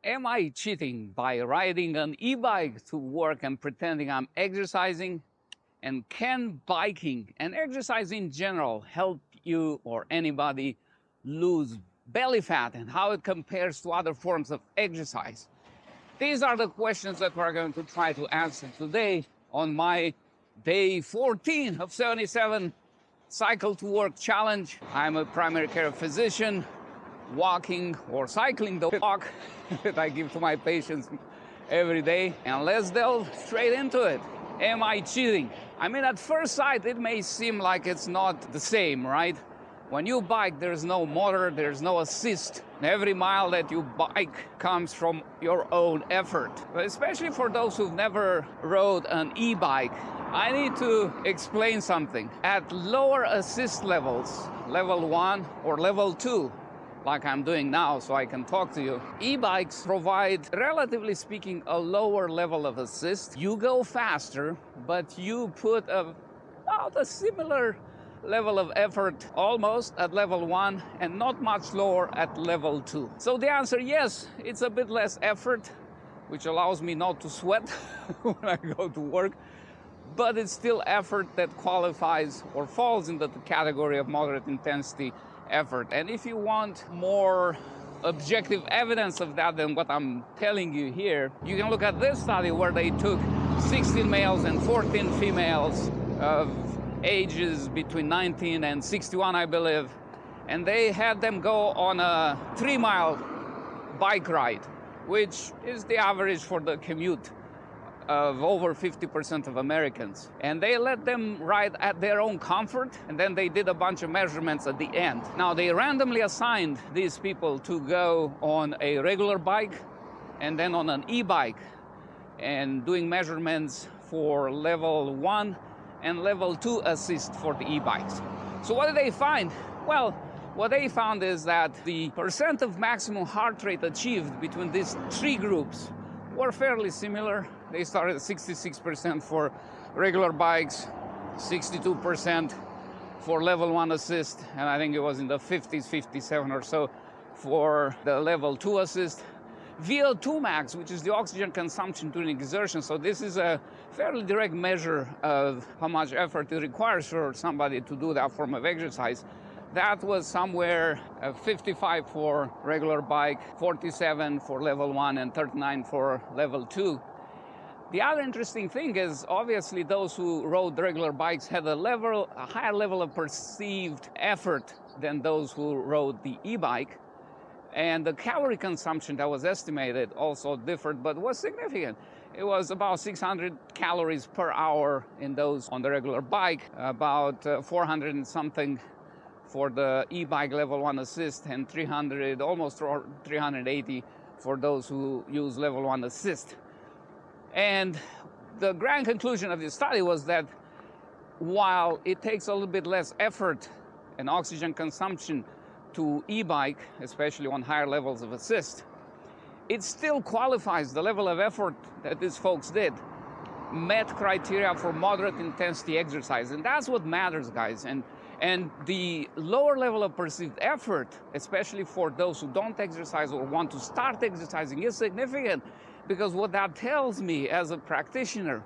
Am I cheating by riding an e-bike to work and pretending I'm exercising? And can biking and exercise in general help you or anybody lose belly fat and how it compares to other forms of exercise? These are the questions that we're going to try to answer today on my day 14 of 77 Cycle to Work Challenge. I'm a primary care physician, walking or cycling the walk that I give to my patients every day. And let's delve straight into it. Am I cheating? I mean, at first sight, it may seem like it's not the same, right? When you bike, there's no motor, there's no assist. Every mile that you bike comes from your own effort. But especially for those who've never rode an e-bike, I need to explain something. At lower assist levels, level 1 or level 2, like I'm doing now so I can talk to you, e-bikes provide, relatively speaking, a lower level of assist. You go faster, but you put about a similar level of effort almost at level 1 and not much lower at level 2. So the answer, yes, it's a bit less effort, which allows me not to sweat when I go to work, but it's still effort that qualifies or falls into the category of moderate intensity effort. And if you want more objective evidence of that than what I'm telling you here, you can look at this study where they took 16 males and 14 females of ages between 19 and 61, I believe, and they had them go on a 3-mile bike ride, which is the average for the commute of over 50% of Americans. And they let them ride at their own comfort, and then they did a bunch of measurements at the end. Now, they randomly assigned these people to go on a regular bike and then on an e-bike, and doing measurements for level 1 and level 2 assist for the e-bikes. So what did they find? Well, what they found is that the percent of maximum heart rate achieved between these three groups were fairly similar. They started at 66% for regular bikes, 62% for level 1 assist, and I think it was in the 50s, 57 or so for the level 2 assist. VO2 max, which is the oxygen consumption during exertion, so this is a fairly direct measure of how much effort it requires for somebody to do that form of exercise. That was somewhere 55 for regular bike, 47 for level 1, and 39 for level 2. The other interesting thing is, obviously, those who rode regular bikes had a higher level of perceived effort than those who rode the e-bike. And the calorie consumption that was estimated also differed, but was significant. It was about 600 calories per hour in those on the regular bike, about 400 and something for the e-bike level 1 assist, and 300, almost 380 for those who use level 1 assist. And the grand conclusion of this study was that while it takes a little bit less effort and oxygen consumption to e-bike, especially on higher levels of assist, it still qualifies. The level of effort that these folks did met criteria for moderate intensity exercise, and that's what matters, guys. And the lower level of perceived effort, especially for those who don't exercise or want to start exercising, is significant, because what that tells me as a practitioner,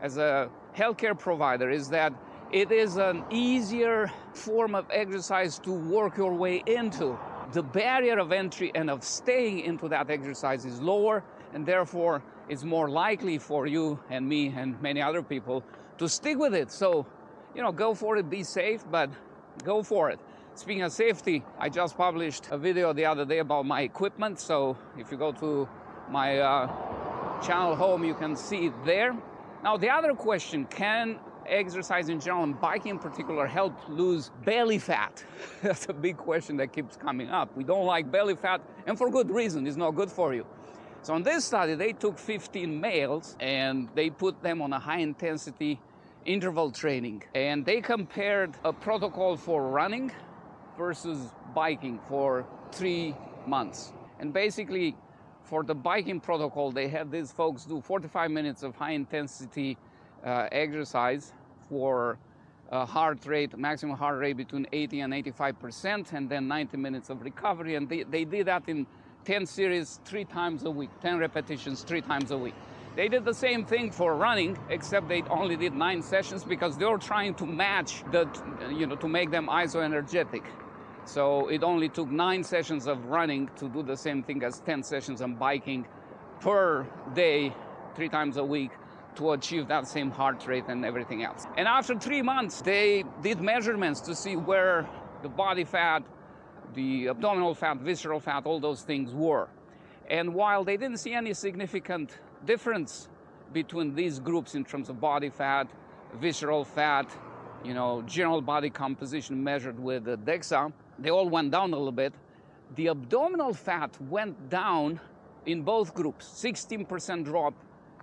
as a healthcare provider, is that it is an easier form of exercise to work your way into. The barrier of entry and of staying into that exercise is lower, and therefore it's more likely for you and me and many other people to stick with it. So, go for it, be safe, but go for it. Speaking of safety, I just published a video the other day about my equipment, so if you go to my channel home, you can see it there. Now, the other question, can exercise in general and biking in particular help lose belly fat? That's a big question that keeps coming up. We don't like belly fat, and for good reason. It's not good for you. So in this study, they took 15 males and they put them on a high-intensity interval training, and they compared a protocol for running versus biking for 3 months. And basically, for the biking protocol, they had these folks do 45 minutes of high-intensity exercise for maximum heart rate between 80 and 85%, and then 90 minutes of recovery. And they did that in 10 series 3 times a week, 10 repetitions 3 times a week. They did the same thing for running, except they only did 9 sessions because they were trying to match to make them isoenergetic. So it only took 9 sessions of running to do the same thing as 10 sessions of biking per day, 3 times a week, to achieve that same heart rate and everything else. And after 3 months, they did measurements to see where the body fat, the abdominal fat, visceral fat, all those things were. And while they didn't see any significant difference between these groups in terms of body fat, visceral fat, general body composition measured with the DEXA, they all went down a little bit. The abdominal fat went down in both groups, 16% drop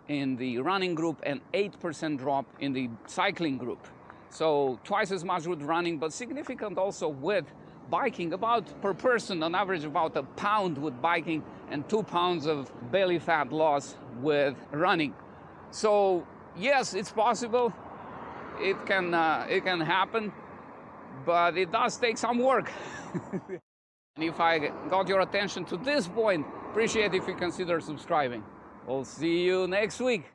in the running group and 8% drop in the cycling group. So twice as much with running, but significant also with biking, about per person on average about a pound with biking and 2 pounds of belly fat loss with running. So yes, it's possible, it can happen, but it does take some work. And if I got your attention to this point, appreciate if you consider subscribing. We'll see you next week.